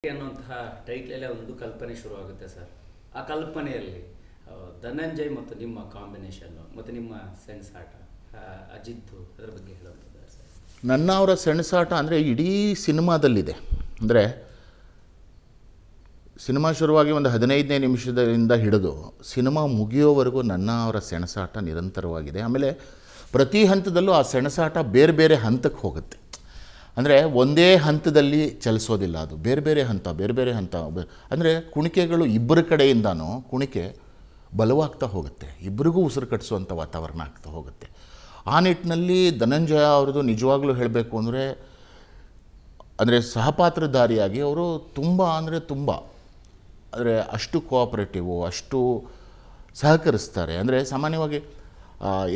ಅನ್ನುವಂತಹ ಟೈಟ್ಲಲ್ಲೇ ಒಂದು ಕಲ್ಪನೆ ಶುರುವಾಗುತ್ತೆ ಸರ್. ಆ ಕಲ್ಪನೆಯಲ್ಲಿ ಧನಂಜಯ್ ಮತ್ತು ನಿಮ್ಮ ಕಾಂಬಿನೇಷನ್ನು ಮತ್ತು ನಿಮ್ಮ ಸೆಣಸಾಟ ಅಜಿತ್ತು ಅದರ ಬಗ್ಗೆ ಹೇಳುವಂಥದ್ದು ಸರ್. ನನ್ನ ಅವರ ಸೆಣಸಾಟ ಅಂದರೆ ಇಡೀ ಸಿನಿಮಾದಲ್ಲಿದೆ. ಅಂದರೆ ಸಿನಿಮಾ ಶುರುವಾಗಿ ಒಂದು 15ನೇ ನಿಮಿಷದಿಂದ ಹಿಡಿದು ಸಿನಿಮಾ ಮುಗಿಯೋವರೆಗೂ ನನ್ನ ಅವರ ಸೆಣಸಾಟ ನಿರಂತರವಾಗಿದೆ. ಆಮೇಲೆ ಪ್ರತಿ ಹಂತದಲ್ಲೂ ಆ ಸೆಣಸಾಟ ಬೇರೆ ಬೇರೆ ಹಂತಕ್ಕೆ ಹೋಗುತ್ತೆ. ಅಂದರೆ ಒಂದೇ ಹಂತದಲ್ಲಿ ಚಲಿಸೋದಿಲ್ಲ, ಅದು ಬೇರೆ ಬೇರೆ ಹಂತ. ಅಂದರೆ ಕುಣಿಕೆಗಳು ಇಬ್ಬರ ಕಡೆಯಿಂದನೂ ಕುಣಿಕೆ ಬಲವಾಗ್ತಾ ಹೋಗುತ್ತೆ, ಇಬ್ಬರಿಗೂ ಉಸಿರು ಕಟ್ಟಿಸುವಂಥ ವಾತಾವರಣ ಆಗ್ತಾ ಹೋಗುತ್ತೆ. ಆ ನಿಟ್ಟಿನಲ್ಲಿ ಧನಂಜಯ ಅವ್ರದ್ದು ನಿಜವಾಗ್ಲೂ ಹೇಳಬೇಕು ಅಂದರೆ ಸಹಪಾತ್ರಧಾರಿಯಾಗಿ ಅವರು ತುಂಬ ಅಂದರೆ ಅಷ್ಟು ಕೋಆಪ್ರೇಟಿವು, ಅಷ್ಟು ಸಹಕರಿಸ್ತಾರೆ. ಅಂದರೆ ಸಾಮಾನ್ಯವಾಗಿ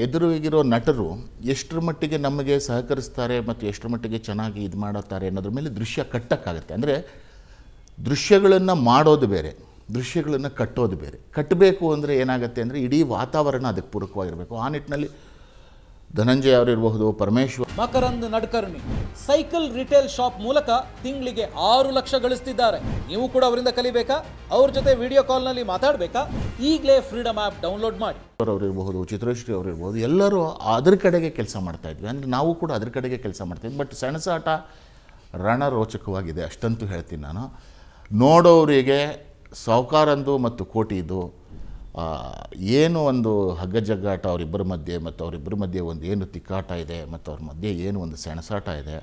ಎದುರಿಗಿರೋ ನಟರು ಎಷ್ಟರ ಮಟ್ಟಿಗೆ ನಮಗೆ ಸಹಕರಿಸ್ತಾರೆ ಮತ್ತು ಎಷ್ಟರ ಮಟ್ಟಿಗೆ ಚೆನ್ನಾಗಿ ಇದು ಮಾಡುತ್ತಾರೆ ಅನ್ನೋದ್ರ ಮೇಲೆ ದೃಶ್ಯ ಕಟ್ಟೋಕ್ಕಾಗತ್ತೆ. ಅಂದರೆ ದೃಶ್ಯಗಳನ್ನು ಮಾಡೋದು ಬೇರೆ, ದೃಶ್ಯಗಳನ್ನು ಕಟ್ಟೋದು ಬೇರೆ. ಕಟ್ಟಬೇಕು ಅಂದರೆ ಏನಾಗುತ್ತೆ ಅಂದರೆ ಇಡೀ ವಾತಾವರಣ ಅದಕ್ಕೆ ಪೂರಕವಾಗಿರಬೇಕು. ಆ ನಿಟ್ಟಿನಲ್ಲಿ ಧನಂಜಯ ಅವರಿರಬಹುದು, Parameshwar. Makarand Nadkarni cycle retail shop ಮೂಲಕ ತಿಂಗಳಿಗೆ 6 ಲಕ್ಷ ಗಳಿಸ್ತಿದ್ದಾರೆ. ನೀವು ಕೂಡ ಅವರಿಂದ ಕಲಿಬೇಕಾ? ಅವ್ರ ಜೊತೆ ವಿಡಿಯೋ ಕಾಲ್ನಲ್ಲಿ ಮಾತಾಡಬೇಕಾ? ಈಗಲೇ ಫ್ರೀಡಮ್ ಆ್ಯಪ್ ಡೌನ್ಲೋಡ್ ಮಾಡಿ. ಅವರಿರ್ಬಹುದು, ಚಿತ್ರಶ್ರೀ ಅವರಿರ್ಬೋದು, ಎಲ್ಲರೂ ಅದ್ರ ಕಡೆಗೆ ಕೆಲಸ ಮಾಡ್ತಾಯಿದ್ವಿ. ಅಂದರೆ ನಾವು ಕೂಡ ಅದ್ರ ಕಡೆಗೆ ಕೆಲಸ ಮಾಡ್ತಾಯಿದ್ವಿ. ಬಟ್ ಸೆಣಸಾಟ ರಣರೋಚಕವಾಗಿದೆ, ಅಷ್ಟಂತೂ ಹೇಳ್ತೀನಿ ನಾನು. ನೋಡೋರಿಗೆ ಸಾವುಕಾರಂದು ಮತ್ತು ಕೋಟಿದು ಏನು ಒಂದು ಹಗ್ಗಜಗ್ಗಾಟ ಅವರಿಬ್ಬರ ಮಧ್ಯೆ ಮತ್ತು ಅವರಿಬ್ಬರ ಮಧ್ಯೆ ಒಂದು ಏನು ತಿಕ್ಕಾಟ ಇದೆ ಮತ್ತು ಅವ್ರ ಮಧ್ಯೆ ಏನು ಒಂದು ಸೆಣಸಾಟ ಇದೆ,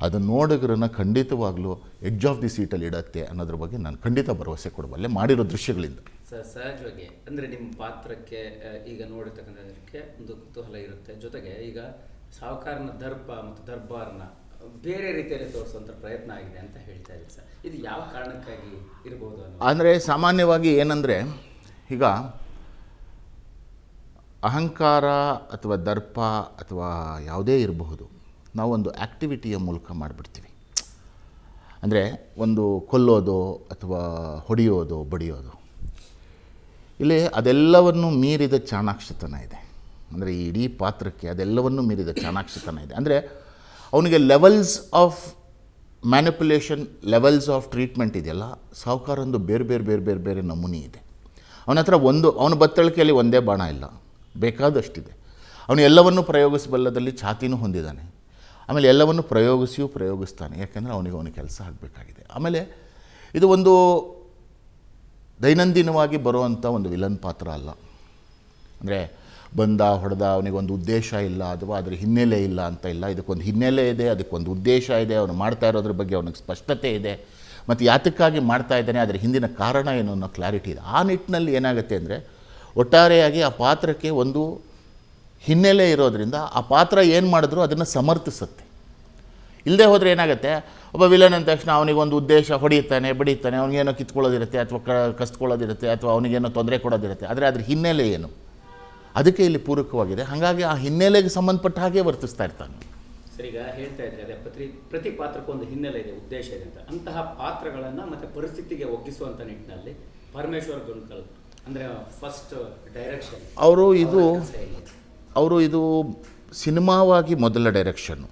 ಅದನ್ನು ನೋಡಿದ್ರನ್ನ ಖಂಡಿತವಾಗ್ಲೂ ಎಡ್ಜ್ ಆಫ್ ದಿ ಸೀಟಲ್ಲಿ ಇಡತ್ತೆ ಅನ್ನೋದ್ರ ಬಗ್ಗೆ ನಾನು ಖಂಡಿತ ಭರವಸೆ ಕೊಡಬಲ್ಲೆ ಮಾಡಿರೋ ದೃಶ್ಯಗಳಿಂದ. ಸರ್, ಸಹಜವಾಗಿ ಅಂದರೆ ನಿಮ್ಮ ಪಾತ್ರಕ್ಕೆ ಈಗ ನೋಡಿರ್ತಕ್ಕಂಥದಕ್ಕೆ ಒಂದು ಕುತೂಹಲ ಇರುತ್ತೆ. ಜೊತೆಗೆ ಈಗ ಸಾವುಕಾರನ ದರ್ಪ ಮತ್ತು ದರ್ಬಾರ್ನ ಬೇರೆ ರೀತಿಯಲ್ಲಿ ತೋರಿಸುವಂಥ ಪ್ರಯತ್ನ ಆಗಿದೆ ಅಂತ ಹೇಳ್ತಾ ಇದ್ದೀವಿ ಸರ್. ಇದು ಯಾವ ಕಾರಣಕ್ಕಾಗಿ ಇರ್ಬೋದು ಅಂದರೆ ಸಾಮಾನ್ಯವಾಗಿ ಏನಂದರೆ, ಈಗ ಅಹಂಕಾರ ಅಥವಾ ದರ್ಪ ಅಥವಾ ಯಾವುದೇ ಇರಬಹುದು, ನಾವೊಂದು ಆ್ಯಕ್ಟಿವಿಟಿಯ ಮೂಲಕ ಮಾಡಿಬಿಡ್ತೀವಿ. ಅಂದರೆ ಒಂದು ಕೊಲ್ಲೋದು ಅಥವಾ ಹೊಡೆಯೋದು, ಬಡಿಯೋದು, ಇಲ್ಲಿ ಅದೆಲ್ಲವನ್ನು ಮೀರಿದ ಚಾಣಾಕ್ಷತನ ಇದೆ. ಅಂದರೆ ಈ ಇಡೀ ಪಾತ್ರಕ್ಕೆ ಅದೆಲ್ಲವನ್ನು ಮೀರಿದ ಚಾಣಾಕ್ಷತನ ಇದೆ. ಅಂದರೆ ಅವನಿಗೆ levels of manipulation, levels of treatment ಇದೆಯಲ್ಲ, ಸಾವುಕಾರೊಂದು ಬೇರೆ ಬೇರೆ ಬೇರೆ ಬೇರೆ ಬೇರೆ ನಮೂನಿ ಇದೆ. ಅವನ ಹತ್ರ ಅವನ ಬತ್ತಳಿಕೆಯಲ್ಲಿ ಒಂದೇ ಬಾಣ ಇಲ್ಲ, ಬೇಕಾದಷ್ಟಿದೆ. ಅವನು ಎಲ್ಲವನ್ನೂ ಪ್ರಯೋಗಿಸಬಲ್ಲದಲ್ಲಿ ಛಾತಿನೂ ಹೊಂದಿದ್ದಾನೆ. ಆಮೇಲೆ ಎಲ್ಲವನ್ನು ಪ್ರಯೋಗಿಸ್ತಾನೆ, ಯಾಕೆಂದರೆ ಅವನ ಕೆಲಸ ಆಗಬೇಕಾಗಿದೆ. ಆಮೇಲೆ ಇದು ಒಂದು ದೈನಂದಿನವಾಗಿ ಬರುವಂಥ ಒಂದು ವಿಲನ್ ಪಾತ್ರ ಅಲ್ಲ. ಅಂದರೆ ಹೊಡೆದ ಅವನಿಗೊಂದು ಉದ್ದೇಶ ಇಲ್ಲ ಅಥವಾ ಅದರ ಹಿನ್ನೆಲೆ ಇಲ್ಲ ಅಂತ ಇಲ್ಲ. ಇದಕ್ಕೊಂದು ಹಿನ್ನೆಲೆ ಇದೆ, ಅದಕ್ಕೊಂದು ಉದ್ದೇಶ ಇದೆ, ಅವನು ಮಾಡ್ತಾ ಇರೋದ್ರ ಬಗ್ಗೆ ಅವನಿಗೆ ಸ್ಪಷ್ಟತೆ ಇದೆ ಮತ್ತು ಯಾತಕ್ಕಾಗಿ ಮಾಡ್ತಾ ಇದ್ದಾನೆ, ಅದರ ಹಿಂದಿನ ಕಾರಣ ಏನು ಅನ್ನೋ ಕ್ಲಾರಿಟಿ ಇದೆ. ಆ ನಿಟ್ಟಿನಲ್ಲಿ ಏನಾಗುತ್ತೆ ಅಂದರೆ, ಒಟ್ಟಾರೆಯಾಗಿ ಆ ಪಾತ್ರಕ್ಕೆ ಒಂದು ಹಿನ್ನೆಲೆ ಇರೋದರಿಂದ ಆ ಪಾತ್ರ ಏನು ಮಾಡಿದ್ರೂ ಅದನ್ನು ಸಮರ್ಥಿಸುತ್ತೆ. ಇಲ್ಲದೆ ಹೋದರೆ ಏನಾಗುತ್ತೆ, ಒಬ್ಬ ವಿಲನ್ ಅಂದ ತಕ್ಷಣ ಅವನಿಗೊಂದು ಉದ್ದೇಶ, ಹೊಡೆಯುತ್ತಾನೆ, ಬಡಿತಾನೆ, ಅವನಿಗೇನೋ ಕಿತ್ಕೊಳ್ಳೋದಿರುತ್ತೆ ಅಥವಾ ಕಸ್ಕೊಳ್ಳೋದಿರುತ್ತೆ ಅಥವಾ ಅವನಿಗೇನೋ ತೊಂದರೆ ಕೊಡೋದಿರುತ್ತೆ. ಆದರೆ ಅದ್ರ ಹಿನ್ನೆಲೆ ಏನು, ಅದಕ್ಕೆ ಇಲ್ಲಿ ಪೂರಕವಾಗಿದೆ. ಹಾಗಾಗಿ ಆ ಹಿನ್ನೆಲೆಗೆ ಸಂಬಂಧಪಟ್ಟ ಹಾಗೆ ವರ್ತಿಸ್ತಾ ಇರ್ತಾನೆ. ಸರ್, ಈಗ ಹೇಳ್ತಾ ಇದ್ರೆ ಅದೇ ಪ್ರತಿ ಪಾತ್ರಕ್ಕೊಂದು ಹಿನ್ನೆಲೆ ಇದೆ, ಉದ್ದೇಶ ಇದೆ ಅಂತ. ಅಂತಹ ಪಾತ್ರಗಳನ್ನು ಮತ್ತು ಪರಿಸ್ಥಿತಿಗೆ ಒಗ್ಗಿಸುವಂಥ ನಿಟ್ಟಿನಲ್ಲಿ ಪರಮೇಶ್ವರ್ ಗುಂಡ್ಕಲ್ ಅಂದರೆ ಫಸ್ಟ್ ಡೈರೆಕ್ಷನ್ ಅವರು ಇದು ಸಿನಿಮಾವಾಗಿ ಮೊದಲ ಡೈರೆಕ್ಷನ್ನು.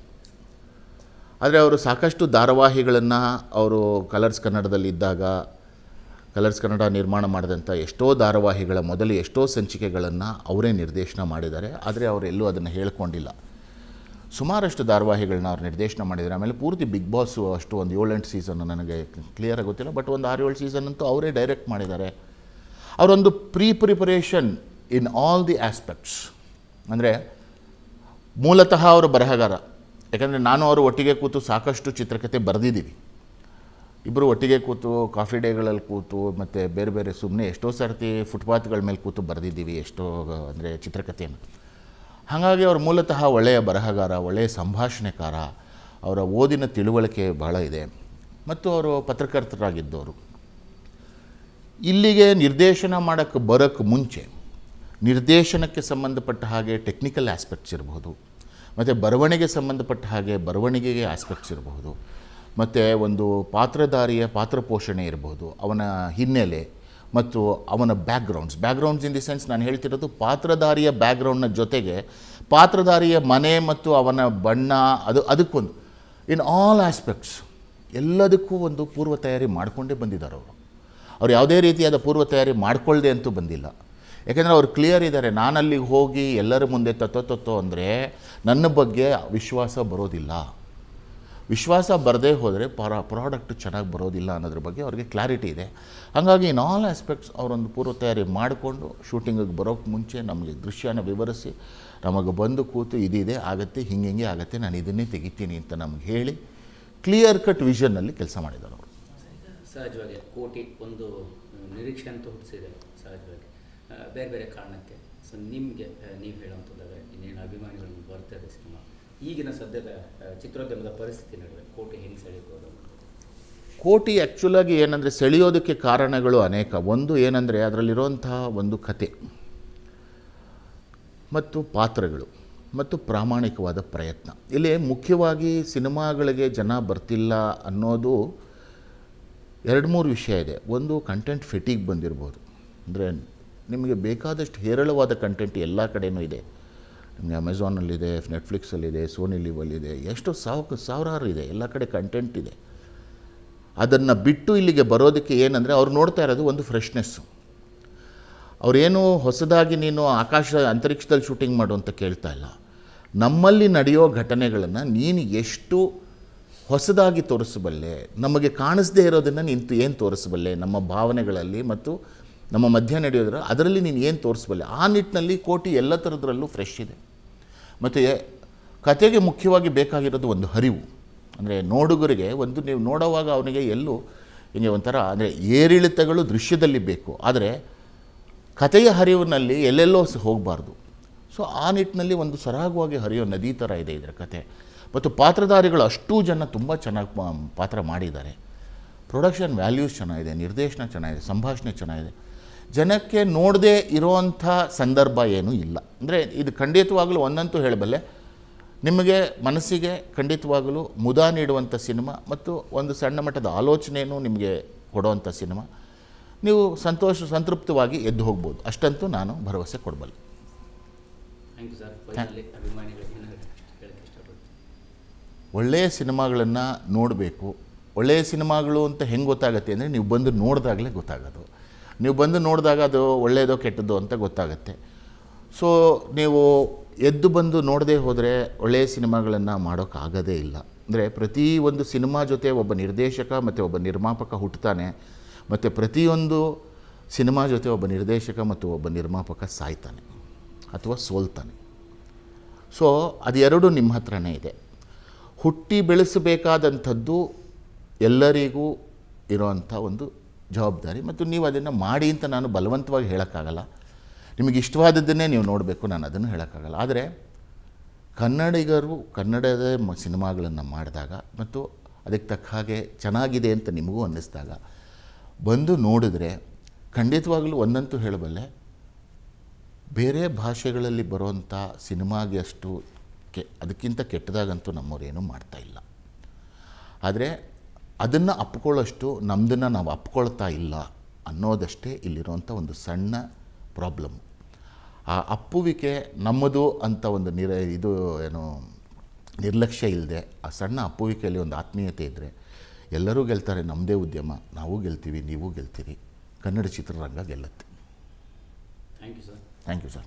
ಆದರೆ ಅವರು ಸಾಕಷ್ಟು ಧಾರಾವಾಹಿಗಳನ್ನು ಅವರು ಕಲರ್ಸ್ ಕನ್ನಡದಲ್ಲಿದ್ದಾಗ ಕಲರ್ಸ್ ಕನ್ನಡ ನಿರ್ಮಾಣ ಮಾಡಿದಂಥ ಎಷ್ಟೋ ಧಾರಾವಾಹಿಗಳ ಮೊದಲು ಎಷ್ಟೋ ಸಂಚಿಕೆಗಳನ್ನು ಅವರೇ ನಿರ್ದೇಶನ ಮಾಡಿದ್ದಾರೆ. ಆದರೆ ಅವರೆಲ್ಲೂ ಅದನ್ನು ಹೇಳ್ಕೊಂಡಿಲ್ಲ. ಸುಮಾರಷ್ಟು ಧಾರಾವಾಹಿಗಳನ್ನ ಅವ್ರು ನಿರ್ದೇಶನ ಮಾಡಿದ್ದಾರೆ. ಆಮೇಲೆ ಪೂರ್ತಿ ಬಿಗ್ ಬಾಸು ಅಷ್ಟು ಒಂದು 7-8 ಸೀಸನ್ನು ನನಗೆ ಕ್ಲಿಯರಾಗಿ ಗೊತ್ತಿಲ್ಲ, ಬಟ್ ಒಂದು 6-7 ಸೀಸನ್ ಅಂತೂ ಅವರೇ ಡೈರೆಕ್ಟ್ ಮಾಡಿದ್ದಾರೆ. ಅವರೊಂದು preparation in all the aspects. ಅಂದರೆ ಮೂಲತಃ ಅವರು ಬರಹಗಾರ. ಯಾಕಂದರೆ ನಾನು ಅವರು ಒಟ್ಟಿಗೆ ಕೂತು ಸಾಕಷ್ಟು ಚಿತ್ರಕಥೆ ಬರೆದಿದ್ದೀವಿ. ಇಬ್ಬರು ಒಟ್ಟಿಗೆ ಕೂತು ಕಾಫಿ ಡೇಗಳಲ್ಲಿ ಕೂತು ಮತ್ತು ಬೇರೆ ಬೇರೆ ಸುಮ್ಮನೆ ಎಷ್ಟೋ ಸರ್ತಿ ಫುಟ್ಪಾತ್ಗಳ ಮೇಲೆ ಕೂತು ಬರೆದಿದ್ದೀವಿ ಎಷ್ಟೋ ಅಂದರೆ ಚಿತ್ರಕಥೆಯನ್ನು. ಹಾಗಾಗಿ ಅವರು ಮೂಲತಃ ಒಳ್ಳೆಯ ಬರಹಗಾರ, ಒಳ್ಳೆಯ ಸಂಭಾಷಣೆಕಾರ, ಅವರ ಓದಿನ ತಿಳುವಳಿಕೆ ಬಹಳ ಇದೆ ಮತ್ತು ಅವರು ಪತ್ರಕರ್ತರಾಗಿದ್ದವರು. ಇಲ್ಲಿಗೆ ನಿರ್ದೇಶನ ಬರೋಕ್ಕೆ ಮುಂಚೆ ನಿರ್ದೇಶನಕ್ಕೆ ಸಂಬಂಧಪಟ್ಟ ಹಾಗೆ ಟೆಕ್ನಿಕಲ್ ಆಸ್ಪೆಕ್ಟ್ಸ್ ಇರಬಹುದು, ಮತ್ತು ಬರವಣಿಗೆ ಸಂಬಂಧಪಟ್ಟ ಹಾಗೆ ಬರವಣಿಗೆಗೆ ಆಸ್ಪೆಕ್ಟ್ಸ್ ಇರಬಹುದು, ಮತ್ತು ಒಂದು ಪಾತ್ರಧಾರಿಯ ಪಾತ್ರ ಪೋಷಣೆ ಇರಬಹುದು, ಅವನ ಹಿನ್ನೆಲೆ ಮತ್ತು ಅವನ ಬ್ಯಾಕ್ಗ್ರೌಂಡ್ಸ್ ಇನ್ ದಿ ಸೆನ್ಸ್ ನಾನು ಹೇಳ್ತಿರೋದು ಪಾತ್ರಧಾರಿಯ ಬ್ಯಾಕ್ಗ್ರೌಂಡ್ನ ಜೊತೆಗೆ ಪಾತ್ರಧಾರಿಯ ಮನೆ ಮತ್ತು ಅವನ ಬಣ್ಣ, ಅದಕ್ಕೊಂದು ಇನ್ ಆಲ್ ಆಸ್ಪೆಕ್ಟ್ಸ್ ಎಲ್ಲದಕ್ಕೂ ಒಂದು ಪೂರ್ವ ತಯಾರಿ ಮಾಡಿಕೊಂಡೇ ಬಂದಿದ್ದಾರೆ ಅವ್ರು ಯಾವುದೇ ರೀತಿಯಾದ ಪೂರ್ವ ತಯಾರಿ ಮಾಡಿಕೊಳ್ಳದೆ ಅಂತೂ ಬಂದಿಲ್ಲ. ಯಾಕೆಂದರೆ ಅವ್ರು ಕ್ಲಿಯರ್ ಇದ್ದಾರೆ, ನಾನು ಅಲ್ಲಿಗೆ ಹೋಗಿ ಎಲ್ಲರ ಮುಂದೆ ತತ್ತೋ ಅಂದರೆ ನನ್ನ ಬಗ್ಗೆ ವಿಶ್ವಾಸ ಬರೋದಿಲ್ಲ. ವಿಶ್ವಾಸ ಬರದೇ ಹೋದರೆ ಪ್ರಾಡಕ್ಟ್ ಚೆನ್ನಾಗಿ ಬರೋದಿಲ್ಲ ಅನ್ನೋದ್ರ ಬಗ್ಗೆ ಅವ್ರಿಗೆ ಕ್ಲಾರಿಟಿ ಇದೆ. ಹಾಗಾಗಿ ಇನ್ ಆಲ್ ಆಸ್ಪೆಕ್ಟ್ಸ್ ಅವರೊಂದು ಪೂರ್ವ ತಯಾರಿ ಮಾಡಿಕೊಂಡು ಶೂಟಿಂಗಿಗೆ ಬರೋಕ್ಕೆ ಮುಂಚೆ ನಮಗೆ ದೃಶ್ಯನ ವಿವರಿಸಿ ನಮಗೆ ಬಂದು ಕೂತು ಇದಿದೆ ಆಗುತ್ತೆ, ಹಿಂಗೆ ಆಗುತ್ತೆ, ನಾನು ಇದನ್ನೇ ತೆಗಿತೀನಿ ಅಂತ ನಮ್ಗೆ ಹೇಳಿ ಕ್ಲಿಯರ್ ಕಟ್ ವಿಷನ್ನಲ್ಲಿ ಕೆಲಸ ಮಾಡಿದ್ದಾರೆ ಅವರು. ಸಹಜವಾಗಿ ಕೋಟಿ ಒಂದು ನಿರೀಕ್ಷೆ ಅಂತ ಹುಟ್ಟಿಸಿದೆ ಸಹಜವಾಗಿ ಬೇರೆ ಬೇರೆ ಕಾರಣಕ್ಕೆ. ಸೊ ನಿಮಗೆ ನೀವು ಹೇಳುವಂಥದ್ದಾದರೆ ಇನ್ನೇನು ಅಭಿಮಾನಿಗಳು ಬರ್ತದೆ ಸಿನಿಮಾ, ಈಗಿನ ಸದ್ಯದ ಚಿತ್ರೋದ್ಯಮದ ಪರಿಸ್ಥಿತಿ ನಡುವೆ ಕೋಟಿ ಹೆಂಗೆ ಸೆಳೆಯಬಹುದು? ಕೋಟಿ ಆ್ಯಕ್ಚುಲಾಗಿ ಏನಂದರೆ ಸೆಳೆಯೋದಕ್ಕೆ ಕಾರಣಗಳು ಅನೇಕ. ಒಂದು ಏನಂದರೆ ಅದರಲ್ಲಿರುವಂತಹ ಒಂದು ಕತೆ ಮತ್ತು ಪಾತ್ರಗಳು ಮತ್ತು ಪ್ರಾಮಾಣಿಕವಾದ ಪ್ರಯತ್ನ. ಇಲ್ಲಿ ಮುಖ್ಯವಾಗಿ ಸಿನಿಮಾಗಳಿಗೆ ಜನ ಬರ್ತಿಲ್ಲ ಅನ್ನೋದು 2-3 ವಿಷಯ ಇದೆ. ಒಂದು ಕಂಟೆಂಟ್ ಫಿಟಿಗೆ ಬಂದಿರ್ಬೋದು, ಅಂದರೆ ನಿಮಗೆ ಬೇಕಾದಷ್ಟು ಹೇರಳವಾದ ಕಂಟೆಂಟ್ ಎಲ್ಲ ಕಡೆಯೂ ಇದೆ. ನಿಮಗೆ ಅಮೆಝಾನಲ್ಲಿದೆ, ನೆಟ್ಫ್ಲಿಕ್ಸಲ್ಲಿದೆ, ಸೋನಿ ಲಿವಲ್ಲಿದೆ, ಎಷ್ಟೋ ಸಾವಿರಾರು ಇದೆ, ಎಲ್ಲ ಕಡೆ ಕಂಟೆಂಟ್ ಇದೆ. ಅದನ್ನು ಬಿಟ್ಟು ಇಲ್ಲಿಗೆ ಬರೋದಕ್ಕೆ ಏನಂದರೆ ಅವ್ರು ನೋಡ್ತಾ ಇರೋದು ಒಂದು ಫ್ರೆಶ್ನೆಸ್ಸು. ಅವರೇನು ಹೊಸದಾಗಿ ನೀನು ಅಂತರಿಕ್ಷದಲ್ಲಿ ಶೂಟಿಂಗ್ ಮಾಡು ಅಂತ ಕೇಳ್ತಾ ಇಲ್ಲ. ನಮ್ಮಲ್ಲಿ ನಡೆಯೋ ಘಟನೆಗಳನ್ನು ನೀನು ಎಷ್ಟು ಹೊಸದಾಗಿ ತೋರಿಸಬಲ್ಲೆ, ನಮಗೆ ಕಾಣಿಸದೇ ಇರೋದನ್ನು ನೀನು ಏನು ತೋರಿಸಬಲ್ಲೆ, ನಮ್ಮ ಭಾವನೆಗಳಲ್ಲಿ ಮತ್ತು ನಮ್ಮ ಮಧ್ಯ ನಡೆಯೋದ್ರ ಅದರಲ್ಲಿ ನೀನು ಏನು ತೋರಿಸಬಲ್ಲೆ. ಆ ನಿಟ್ಟಿನಲ್ಲಿ ಕೋಟಿ ಎಲ್ಲ ಥರದ್ರಲ್ಲೂ ಫ್ರೆಶ್ ಇದೆ. ಮತ್ತು ಕತೆಗೆ ಮುಖ್ಯವಾಗಿ ಬೇಕಾಗಿರೋದು ಒಂದು ಹರಿವು. ಅಂದರೆ ನೋಡುಗರಿಗೆ ಒಂದು ನೀವು ನೋಡೋವಾಗ ಅವನಿಗೆ ಎಲ್ಲೂ ಹಿಂಗೆ ಒಂಥರ ಅಂದರೆ ಏರಿಳಿತಗಳು ದೃಶ್ಯದಲ್ಲಿ ಬೇಕು, ಆದರೆ ಕತೆಯ ಹರಿವಿನಲ್ಲಿ ಎಲ್ಲೆಲ್ಲೋ ಹೋಗಬಾರ್ದು. ಸೊ ಆ ನಿಟ್ಟಿನಲ್ಲಿ ಒಂದು ಸರಾಗವಾಗಿ ಹರಿಯೋ ನದಿ ಥರ ಇದೆ ಇದರ ಕತೆ. ಮತ್ತು ಪಾತ್ರಧಾರಿಗಳು ಅಷ್ಟೂ ಜನ ತುಂಬ ಚೆನ್ನಾಗಿ ಪಾತ್ರ ಮಾಡಿದ್ದಾರೆ. ಪ್ರೊಡಕ್ಷನ್ ವ್ಯಾಲ್ಯೂಸ್ ಚೆನ್ನಾಗಿದೆ, ನಿರ್ದೇಶನ ಚೆನ್ನಾಗಿದೆ, ಸಂಭಾಷಣೆ ಚೆನ್ನಾಗಿದೆ. ಜನಕ್ಕೆ ನೋಡದೇ ಇರೋವಂಥ ಸಂದರ್ಭ ಏನೂ ಇಲ್ಲ. ಅಂದರೆ ಇದು ಖಂಡಿತವಾಗಲೂ ಒಂದಂತೂ ಹೇಳಬಲ್ಲೆ, ನಿಮಗೆ ಮನಸ್ಸಿಗೆ ಖಂಡಿತವಾಗಲೂ ಮುದ ನೀಡುವಂಥ ಸಿನಿಮಾ ಮತ್ತು ಒಂದು ಸಣ್ಣ ಮಟ್ಟದ ಆಲೋಚನೆಯೂ ನಿಮಗೆ ಕೊಡುವಂಥ ಸಿನಿಮಾ. ನೀವು ಸಂತೃಪ್ತವಾಗಿ ಎದ್ದು ಹೋಗ್ಬೋದು, ಅಷ್ಟಂತೂ ನಾನು ಭರವಸೆ ಕೊಡಬಲ್ಲೆ. Thank you sir. ಅಭಿಮಾನಿಗಳಿಗೆ ಹೇಳಕ್ಕೆ ಇಷ್ಟಪಡ್ತೀನಿ, ಒಳ್ಳೆಯ ಸಿನಿಮಾಗಳನ್ನು ನೋಡಬೇಕು. ಒಳ್ಳೆಯ ಸಿನಿಮಾಗಳು ಅಂತ ಹೆಂಗೆ ಗೊತ್ತಾಗುತ್ತೆ ಅಂದರೆ ನೀವು ಬಂದು ನೋಡಿದಾಗಲೇ ಗೊತ್ತಾಗೋದು. ನೀವು ಬಂದು ನೋಡಿದಾಗ ಅದು ಒಳ್ಳೆಯದೋ ಕೆಟ್ಟದ್ದೋ ಅಂತ ಗೊತ್ತಾಗುತ್ತೆ. ಸೊ ನೀವು ಎದ್ದು ಬಂದು ನೋಡದೇ ಹೋದರೆ ಒಳ್ಳೆಯ ಸಿನಿಮಾಗಳನ್ನು ಮಾಡೋಕ್ಕಾಗೋದೇ ಇಲ್ಲ. ಅಂದರೆ ಪ್ರತಿ ಒಂದು ಸಿನಿಮಾ ಜೊತೆ ಒಬ್ಬ ನಿರ್ದೇಶಕ ಮತ್ತು ಒಬ್ಬ ನಿರ್ಮಾಪಕ ಹುಟ್ಟುತ್ತಾನೆ, ಮತ್ತು ಪ್ರತಿಯೊಂದು ಸಿನಿಮಾ ಜೊತೆ ಒಬ್ಬ ನಿರ್ದೇಶಕ ಮತ್ತು ಒಬ್ಬ ನಿರ್ಮಾಪಕ ಸಾಯ್ತಾನೆ ಅಥವಾ ಸೋಲ್ತಾನೆ. ಸೊ ಅದು ಎರಡೂ ನಿಮ್ಮ ಹತ್ರನೇ ಇದೆ. ಹುಟ್ಟಿ ಬೆಳೆಸಬೇಕಾದಂಥದ್ದು ಎಲ್ಲರಿಗೂ ಇರೋವಂಥ ಒಂದು ಜವಾಬ್ದಾರಿ, ಮತ್ತು ನೀವು ಅದನ್ನು ಮಾಡಿ ಅಂತ ನಾನು ಬಲವಂತವಾಗಿ ಹೇಳೋಕ್ಕಾಗಲ್ಲ. ನಿಮಗೆ ಇಷ್ಟವಾದದ್ದನ್ನೇ ನೀವು ನೋಡಬೇಕು, ನಾನು ಅದನ್ನು ಹೇಳೋಕ್ಕಾಗಲ್ಲ. ಆದರೆ ಕನ್ನಡಿಗರು ಕನ್ನಡದ ಸಿನಿಮಾಗಳನ್ನು ಮಾಡಿದಾಗ ಮತ್ತು ಅದಕ್ಕೆ ತಕ್ಕ ಹಾಗೆ ಚೆನ್ನಾಗಿದೆ ಅಂತ ನಿಮಗೂ ಅನ್ನಿಸ್ದಾಗ ಬಂದು ನೋಡಿದ್ರೆ ಖಂಡಿತವಾಗಲೂ ಒಂದಂತೂ ಹೇಳಬಲ್ಲೆ, ಬೇರೆ ಭಾಷೆಗಳಲ್ಲಿ ಬರುವಂಥ ಸಿನಿಮಾಗೆ ಅಷ್ಟು ಅದಕ್ಕಿಂತ ಕೆಟ್ಟದಾಗಂತೂ ನಮ್ಮವ್ರೇನೂ ಮಾಡ್ತಾಯಿಲ್ಲ. ಆದರೆ ಅದನ್ನು ಅಪ್ಕೊಳ್ಳೋಷ್ಟು ನಮ್ಮದನ್ನು ನಾವು ಅಪ್ಕೊಳ್ತಾ ಇಲ್ಲ ಅನ್ನೋದಷ್ಟೇ ಇಲ್ಲಿರುವಂಥ ಒಂದು ಸಣ್ಣ ಪ್ರಾಬ್ಲಮ್. ಆ ಅಪ್ಪುವಿಕೆ ನಮ್ಮದು ಅಂತ ಒಂದು ನಿರ್ಲಕ್ಷ್ಯ ಇಲ್ಲದೆ ಆ ಸಣ್ಣ ಅಪ್ಪುವಿಕೆಯಲ್ಲಿ ಒಂದು ಆತ್ಮೀಯತೆ ಇದ್ದರೆ ಎಲ್ಲರೂ ಗೆಲ್ತಾರೆ. ನಮ್ಮದೇ ಉದ್ಯಮ, ನಾವು ಗೆಲ್ತೀವಿ, ನೀವು ಗೆಲ್ತೀರಿ, ಕನ್ನಡ ಚಿತ್ರರಂಗ ಗೆಲ್ಲುತ್ತೆ. Thank you sir. Thank you sir.